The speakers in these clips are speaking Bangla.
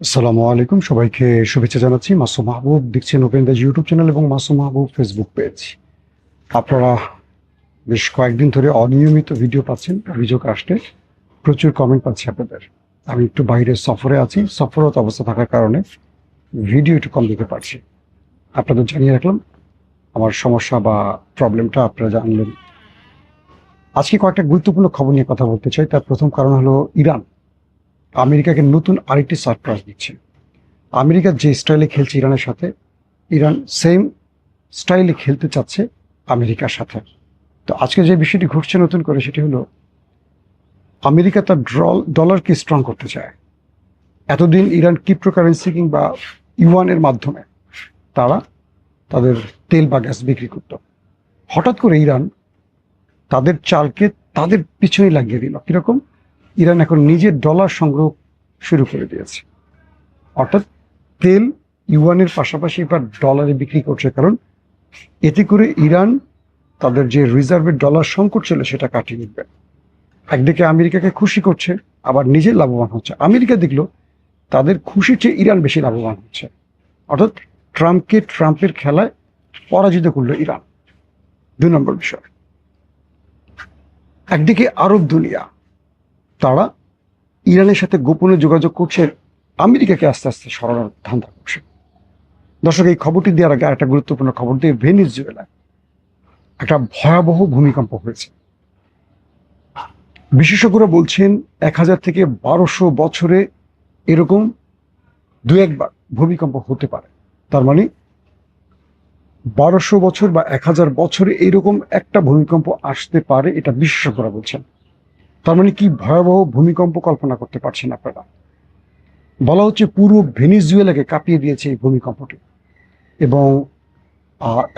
আসসালামু আলাইকুম, সবাইকে শুভেচ্ছা জানাচ্ছি। মাসুম মাহবুব দেখছেন ওপেন দ্য ইউটিউব চ্যানেল এবং মাসুম মাহবুব ফেসবুক পেজ। আপনারা বেশ কয়েকদিন ধরে অনিয়মিত ভিডিও পাচ্ছেন, অভিযোগ আসলে প্রচুর কমেন্ট পাচ্ছি আপনাদের। আমি একটু বাইরে সফরে আছি, সফররত অবস্থা থাকার কারণে ভিডিও একটু কম দিতে পারছি। আপনাদের জানিয়ে রাখলাম আমার সমস্যা বা প্রবলেমটা আপনারা জানলেন। আজকে কয়েকটা গুরুত্বপূর্ণ খবর নিয়ে কথা বলতে চাই। তার প্রথম কারণ হলো ইরান আমেরিকাকে নতুন আরেকটি সারপ্রাইজ দিচ্ছে। আমেরিকা যে স্টাইলে খেলছে ইরানের সাথে, ইরান সেম স্টাইলে খেলতে চাচ্ছে আমেরিকার সাথে। তো আজকে যে বিষয়টি ঘটছে নতুন করে, সেটি হলো আমেরিকা তার ডলারকে স্ট্রং করতে চায়। এতদিন ইরান ক্রিপ্টোকারেন্সি কিংবা ইউয়ানের মাধ্যমে তারা তাদের তেল বা গ্যাস বিক্রি করত। হঠাৎ করে ইরান তাদের চালকে তাদের পিছনে লাগিয়ে দিল। কিরকম? ইরান এখন নিজের ডলার সংগ্রহ শুরু করে দিয়েছে, অর্থাৎ তেল ইউয়ানের পাশাপাশি এবার ডলারে বিক্রি করছে। কারণ এতে করে ইরান তাদের যে রিজার্ভের ডলার সংকট ছিল সেটা কাটিয়ে উঠবে। একদিকে আমেরিকাকে খুশি করছে, আবার নিজে লাভবান হচ্ছে। আমেরিকা দেখলো তাদের খুশির চেয়ে ইরান বেশি লাভবান হচ্ছে, অর্থাৎ ট্রাম্পের খেলায় পরাজিত করলো ইরান। 2 নম্বর বিষয়, একদিকে আরব দুনিয়া তারা ইরানের সাথে গোপনে যোগাযোগ করছে, আমেরিকাকে আস্তে আস্তে সরানোর ধান্দা করছে। দর্শক, এই খবরটি দেওয়ার আগে একটা গুরুত্বপূর্ণ খবর দিয়ে, ভেনিজুয়েলায় একটা ভয়াবহ ভূমিকম্প হয়েছে। বিশেষজ্ঞরা বলছেন 1000 থেকে 1200 বছরে এরকম দু একবার ভূমিকম্প হতে পারে। তার মানে 1200 বছর বা 1000 বছরে এরকম একটা ভূমিকম্প আসতে পারে, এটা বিশেষজ্ঞরা বলছেন। তার মানে কি ভয়াবহ ভূমিকম্প কল্পনা করতে পারছেন আপনারা? বলা হচ্ছে পুরো ভেনিজুয়েলাকে কাঁপিয়ে দিয়েছে এই ভূমিকম্পটি। এবং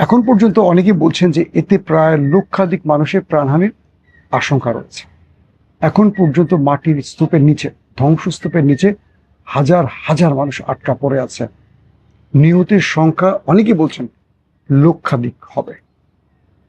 এখন পর্যন্ত অনেকে বলছেন যে এতে প্রায় লক্ষাধিক মানুষের প্রাণহানির আশঙ্কা রয়েছে। এখন পর্যন্ত মাটির স্তূপের নিচে, ধ্বংসস্তূপের নিচে হাজার হাজার মানুষ আটকা পড়ে আছে। নিহতের সংখ্যা অনেকে বলছেন লক্ষাধিক হবে,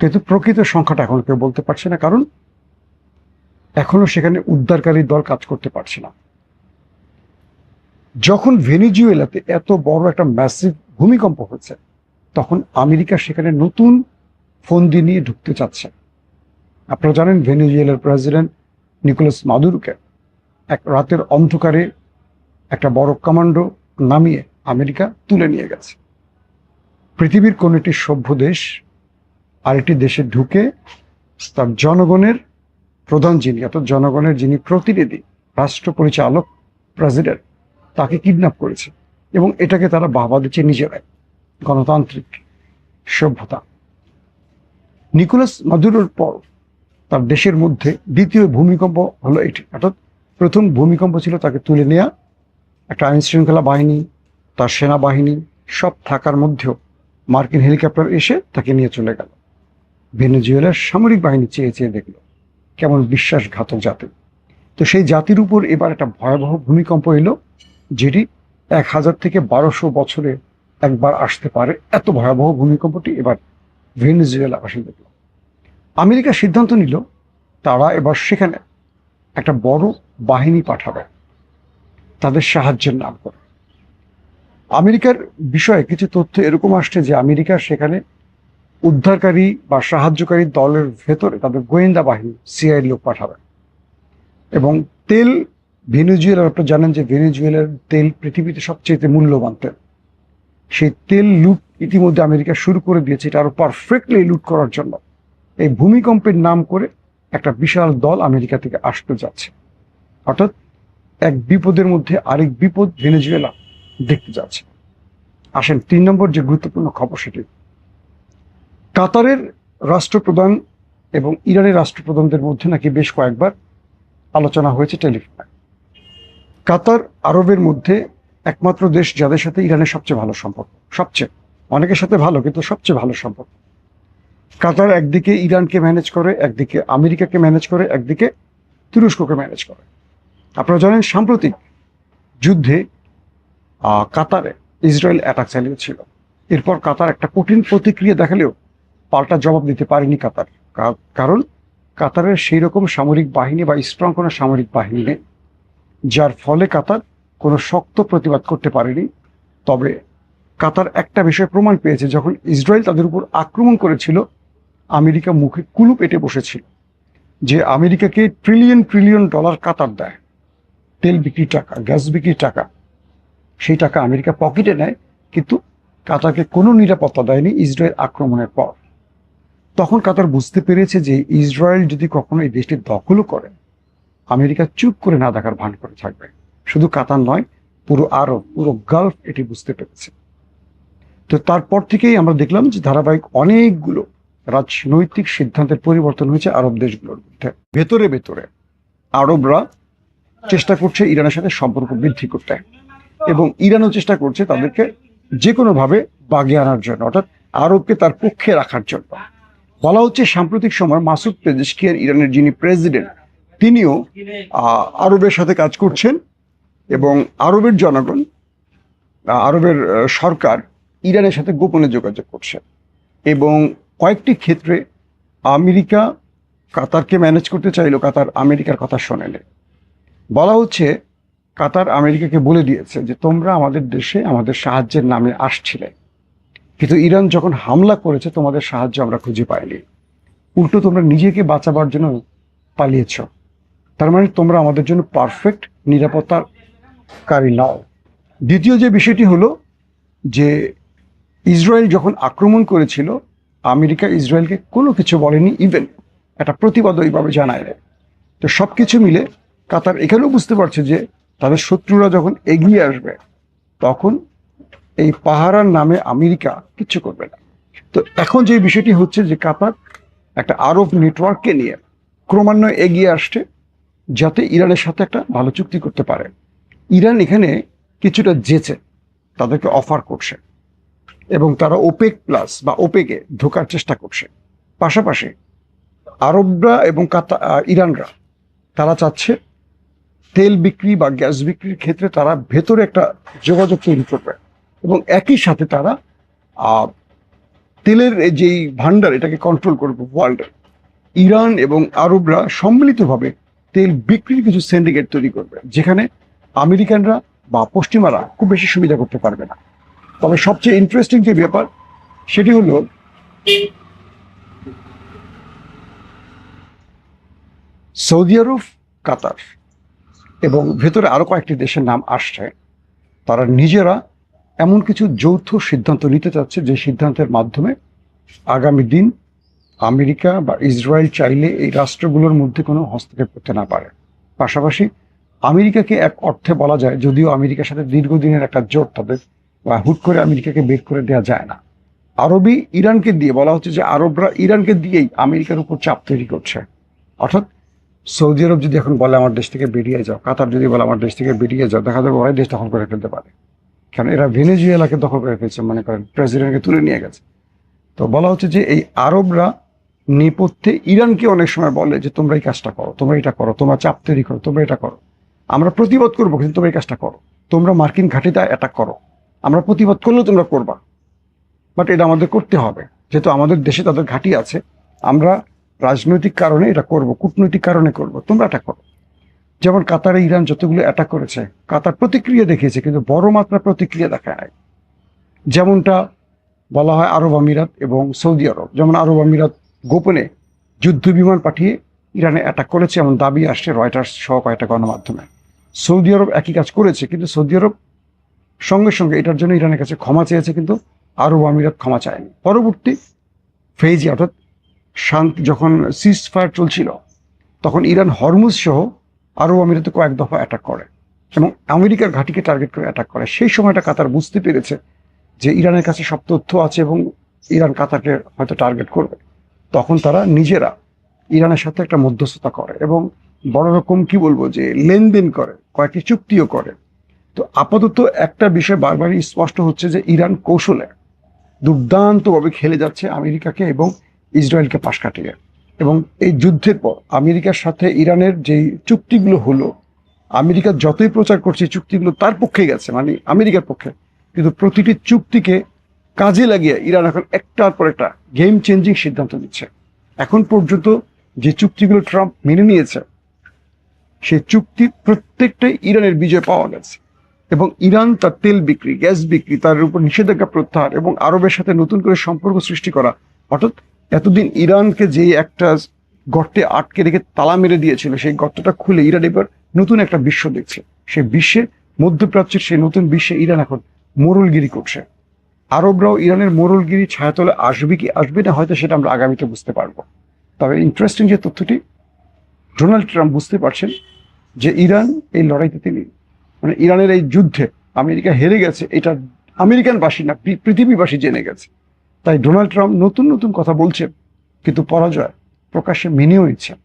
কিন্তু প্রকৃত সংখ্যাটা এখন কেউ বলতে পারছে না, কারণ এখনো সেখানে উদ্ধারকারী দল কাজ করতে পারছে না। যখন ভেনিজুয়েলাতে এত বড় একটা ম্যাসিভ ভূমিকম্প হয়েছে, তখন আমেরিকা সেখানে নতুন ফন্দি নিয়ে ঢুকতে চাচ্ছে। আপনারা জানেন ভেনিজুয়েলার প্রেসিডেন্ট নিকোলাস মাদুরোকে এক রাতের অন্ধকারে একটা বড় কমান্ডো নামিয়ে আমেরিকা তুলে নিয়ে গেছে। পৃথিবীর কোন একটি সভ্য দেশ আরেকটি দেশে ঢুকে তার জনগণের প্রধান যিনি, অর্থাৎ জনগণের যিনি প্রতিনিধি, রাষ্ট্র পরিচালক, প্রেসিডেন্ট, তাকে কিডন্যাপ করেছে। এবং এটাকে তারা বাহবা দিচ্ছে নিজেরাই, গণতান্ত্রিক সভ্যতা। নিকোলাস মাদুরোর পর তার দেশের মধ্যে দ্বিতীয় ভূমিকম্প হলো এটি। অর্থাৎ প্রথম ভূমিকম্প ছিল তাকে তুলে নেওয়া, একটা আইন শৃঙ্খলা বাহিনী, তার সেনাবাহিনী সব থাকার মধ্যেও মার্কিন হেলিকপ্টার এসে তাকে নিয়ে চলে গেল। ভেনেজুয়েলার সামরিক বাহিনী চেয়ে চেয়ে দেখল, কেমন বিশ্বাসঘাতক জাতি। তো সেই জাতির উপর এবার একটা ভয়াবহ ভূমিকম্প এলো, যেটি 1000 থেকে 1200 বছরে একবার আসতে পারে। এত ভয়াবহ ভূমিকম্পটি এবার ভেনেজুয়েলা আসে দেখল। আমেরিকা সিদ্ধান্ত নিল তারা এবার সেখানে একটা বড় বাহিনী পাঠাবে তাদের সাহায্যের নাম করে। আমেরিকার বিষয়ে কিছু তথ্য এরকম আসছে যে আমেরিকা সেখানে উদ্ধারকারী বা সাহায্যকারী দলের ভেতরে তাদের গোয়েন্দা বাহিনী, সিআইএর লোক পাঠাবে। এবং তেল, ভেনেজুয়েলার, আপনারা জানেন যে ভেনেজুয়েলার তেল পৃথিবীতে সবচেয়ে মূল্যবান তেল। সেই তেল লুট ইতিমধ্যে আমেরিকা শুরু করে দিয়েছে। এটা আরো পারফেক্টলি লুট করার জন্য এই ভূমিকম্পের নাম করে একটা বিশাল দল আমেরিকা থেকে আসতে যাচ্ছে। অর্থাৎ এক বিপদের মধ্যে আরেক বিপদ ভেনেজুয়েলা দেখতে যাচ্ছে। আসেন 3 নম্বর যে গুরুত্বপূর্ণ খবর, সেটি কাতারের রাষ্ট্রপ্রধান এবং ইরানের রাষ্ট্রপ্রধানদের মধ্যে নাকি বেশ কয়েকবার আলোচনা হয়েছে টেলিফোনে। কাতার আরবের মধ্যে একমাত্র দেশ যাদের সাথে ইরানের সবচেয়ে ভালো সম্পর্ক, সবচেয়ে, অনেকের সাথে ভালো কিন্তু সবচেয়ে ভালো সম্পর্ক। কাতার একদিকে ইরানকে ম্যানেজ করে, একদিকে আমেরিকাকে ম্যানেজ করে, একদিকে তুরস্ককে ম্যানেজ করে। আপনারা জানেন সাম্প্রতিক যুদ্ধে কাতারে ইসরায়েল অ্যাটাক চালিয়েছিল। এরপর কাতার একটা কঠিন প্রতিক্রিয়া দেখালেও পাল্টা জবাব দিতে পারেনি কাতার। কারণ কাতারের সেই রকম সামরিক বাহিনী বা স্ট্রং কোনো সামরিক বাহিনী নেই, যার ফলে কাতার কোনো শক্ত প্রতিবাদ করতে পারেনি। তবে কাতার একটা বিষয় প্রমাণ পেয়েছে, যখন ইসরায়েল তাদের উপর আক্রমণ করেছিল আমেরিকা মুখে কুলুপ এঁটে বসেছিল যে আমেরিকাকে ট্রিলিয়ন ট্রিলিয়ন ডলার কাতার দেয়, তেল বিক্রির টাকা, গ্যাস বিক্রির টাকা, সেই টাকা আমেরিকা পকেটে নেয়, কিন্তু কাতারকে কোনো নিরাপত্তা দেয়নি ইসরায়েল আক্রমণের পর। তখন কাতার বুঝতে পেরেছে যে ইসরায়েল যদি কখনো এই দেশটি দখলও করে, আমেরিকা চুপ করে না দেখার ভান করে থাকবে। শুধু কাতার নয়, পুরো আরব, পুরো গালফ এটি বুঝতে পেরেছে। তো তারপর থেকেই আমরা দেখলাম যে ধারাবাহিক অনেকগুলো রাজনৈতিক সিদ্ধান্তের পরিবর্তন হয়েছে আরব দেশগুলোর মধ্যে। ভেতরে ভেতরে আরবরা চেষ্টা করছে ইরানের সাথে সম্পর্ক বৃদ্ধি করতে, এবং ইরানও চেষ্টা করছে তাদেরকে যে কোনোভাবে বাগে আনার জন্য, অর্থাৎ আরবকে তার পক্ষে রাখার জন্য। বলা হচ্ছে সাম্প্রতিক সময় মাসুদ পেজেশকিয়ান, ইরানের যিনি প্রেসিডেন্ট, তিনিও আরবের সাথে কাজ করছেন, এবং আরবের জনগণ, আরবের সরকার ইরানের সাথে গোপনে যোগাযোগ করছে। এবং কয়েকটি ক্ষেত্রে আমেরিকা কাতারকে ম্যানেজ করতে চাইলো, কাতার আমেরিকার কথা শোনেনি। বলা হচ্ছে কাতার আমেরিকাকে বলে দিয়েছে যে তোমরা আমাদের দেশে আমাদের সাহায্যের নামে আসছিলে, কিন্তু ইরান যখন হামলা করেছে তোমাদের সাহায্য আমরা খুঁজে পাইনি, উল্টো তোমরা নিজেকে বাঁচাবার জন্য পালিয়েছ। তার মানে তোমরা আমাদের জন্য পারফেক্ট নিরাপত্তাকারী নাও। দ্বিতীয় যে বিষয়টি হলো যে ইসরায়েল যখন আক্রমণ করেছিল, আমেরিকা ইসরায়েলকে কোনো কিছু বলেনি, ইভেন একটা প্রতিবাদও এইভাবে জানায় না। তো সব কিছু মিলে কাতার এখানেও বুঝতে পারছে যে তাদের শত্রুরা যখন এগিয়ে আসবে, তখন এই পাহারার নামে আমেরিকা কিচ্ছু করবে না। তো এখন যে বিষয়টি হচ্ছে যে কাতার একটা আরব নেটওয়ার্ককে নিয়ে ক্রমান্বয়ে এগিয়ে আসছে, যাতে ইরানের সাথে একটা ভালো চুক্তি করতে পারে। ইরান এখানে কিছুটা জেচে তাদেরকে অফার করছে, এবং তারা ওপেক প্লাস বা ওপেকে ঢোকার চেষ্টা করছে। পাশাপাশি আরবরা এবং ইরানরা তারা চাচ্ছে তেল বিক্রি বা গ্যাস বিক্রির ক্ষেত্রে তারা ভেতরে একটা যোগাযোগ তৈরি করবে, এবং একই সাথে তারা তেলের যেই ভান্ডার এটাকে কন্ট্রোল করবে ওয়ার্ল্ডে। ইরান এবং আরবরা সম্মিলিতভাবে তেল বিক্রির কিছু সিন্ডিকেট তৈরি করবে, যেখানে আমেরিকানরা বা পশ্চিমারা খুব বেশি সুবিধা করতে পারবে না। তবে সবচেয়ে ইন্টারেস্টিং যে ব্যাপার সেটি হলো সৌদি আরব, কাতার এবং ভেতরে আরো কয়েকটি দেশের নাম আসছে। তারা নিজেরা এমন কিছু যৌথ সিদ্ধান্ত নিতে চাচ্ছে, যে সিদ্ধান্তের মাধ্যমে আগামী দিন আমেরিকা বা ইসরায়েল চাইলে এই রাষ্ট্রগুলোর মধ্যে কোনো হস্তক্ষেপ করতে না পারে। পাশাপাশি আমেরিকাকে এক অর্থে বলা যায়, যদিও আমেরিকার সাথে দীর্ঘদিনের একটা জোট তাদের, বা হুট করে আমেরিকাকে বের করে দেওয়া যায় না। আরবই ইরানকে দিয়ে, বলা হচ্ছে যে আরবরা ইরানকে দিয়েই আমেরিকার উপর চাপ তৈরি করছে। অর্থাৎ সৌদি আরব যদি এখন বলে আমার দেশ থেকে বেরিয়ে যাও, কাতার যদি বলে আমার দেশ থেকে বেরিয়ে যাও, দেখা যাবে ওরাই দেশ দখল করে ফেলতে পারে। কারণ এরা ভেনেজুয়েলাকে দখল করে ফেলছে, মনে করেন প্রেসিডেন্টকে তুলে নিয়ে গেছে। তো বলা হচ্ছে যে এই আরবরা নেপথ্যে ইরানকে অনেক সময় বলে যে তোমরা এই কাজটা করো, তোমরা এটা করো, তোমরা চাপ তৈরি করো, তোমরা এটা করো, আমরা প্রতিবাদ করবো কিন্তু তোমরা এই কাজটা করো, তোমরা মার্কিন ঘাঁটিতে অ্যাটাক করো, আমরা প্রতিবাদ করলেও তোমরা করবা, বাট এটা আমাদের করতে হবে, যেহেতু আমাদের দেশে তাদের ঘাঁটি আছে, আমরা রাজনৈতিক কারণে এটা করব, কূটনৈতিক কারণে করব, তোমরা অ্যাটাক করো। যেমন কাতারে ইরান যতগুলো অ্যাটাক করেছে, কাতার প্রতিক্রিয়া দেখিয়েছে, কিন্তু বড় মাত্রা প্রতিক্রিয়া দেখায় নাই। যেমনটা বলা হয় আরব আমিরাত এবং সৌদি আরব, যেমন আরব আমিরাত গোপনে যুদ্ধ বিমান পাঠিয়ে ইরানে অ্যাটাক করেছে, এমন দাবি আসছে রয়টার্স সহ কয়েকটা গণমাধ্যমে। সৌদি আরব একই কাজ করেছে, কিন্তু সৌদি আরব সঙ্গে সঙ্গে এটার জন্য ইরানের কাছে ক্ষমা চেয়েছে, কিন্তু আরব আমিরাত ক্ষমা চায়নি। পরবর্তী ফেজে, অর্থাৎ শান্তি যখন সিজ ফায়ার চলছিল, তখন ইরান হরমুজ সহ আরব আমিরাতে কয়েক দফা অ্যাটাক করে এবং আমেরিকার ঘাঁটিকে টার্গেট করে অ্যাটাক করে। সেই সময়টা কাতার বুঝতে পেরেছে যে ইরানের কাছে সব তথ্য আছে এবং ইরান কাতারকে হয়তো টার্গেট করবে। তখন তারা নিজেরা ইরানের সাথে একটা মধ্যস্থতা করে এবং বড় রকম কি বলবো যে লেনদেন করে, কয়েকটি চুক্তিও করে। তো আপাতত একটা বিষয় বারবারই স্পষ্ট হচ্ছে যে ইরান কৌশলে দুর্দান্তভাবে খেলে যাচ্ছে আমেরিকাকে এবং ইসরায়েলকে পাশ কাটিয়ে। এবং এই যুদ্ধের পর আমেরিকার সাথে ইরানের যেই চুক্তিগুলো হলো, আমেরিকা যতই প্রচার করছে চুক্তিগুলো তার পক্ষে গেছে, মানে আমেরিকার পক্ষে, কিন্তু প্রতিটি চুক্তিকে কাজে লাগিয়ে ইরান এখন একটার পর একটা গেম চেঞ্জিং সিদ্ধান্ত নিচ্ছে। এখন পর্যন্ত যে চুক্তিগুলো ট্রাম্প মেনে নিয়েছে, সেই চুক্তি প্রত্যেকটাই ইরানের বিজয় পাওয়া গেছে। এবং ইরান তার তেল বিক্রি, গ্যাস বিক্রি, তার উপর নিষেধাজ্ঞা প্রত্যাহার এবং আরবের সাথে নতুন করে সম্পর্ক সৃষ্টি করা, অর্থাৎ এতদিন ইরানকে যে একটা গর্তে আটকে রেখে তালা মেরে দিয়েছিল, সেই গর্তটা খুলে ইরান এবার নতুন একটা বিশ্ব দেখছে। সেই বিশ্বে, মধ্যপ্রাচ্যের সেই নতুন বিশ্বে ইরান এখন মোড়লগিরি করছে। আরবরাও ইরানের মোড়লগিরি ছায়াতলে আসবে কি আসবে না, হয়তো সেটা আমরা আগামীতে বুঝতে পারবো। তবে ইন্টারেস্টিং যে তথ্যটি, ডোনাল্ড ট্রাম্প বুঝতে পারছেন যে ইরান এই লড়াইতে তিনি, মানে ইরানের এই যুদ্ধে আমেরিকা হেরে গেছে, এটা আমেরিকানবাসী না, পৃথিবীবাসী জেনে গেছে। তাই ডোনাল্ড ট্রাম্প নতুন নতুন কথা বলছেন, কিন্তু পরাজয় প্রকাশ্যে মেনেও নিচ্ছেন।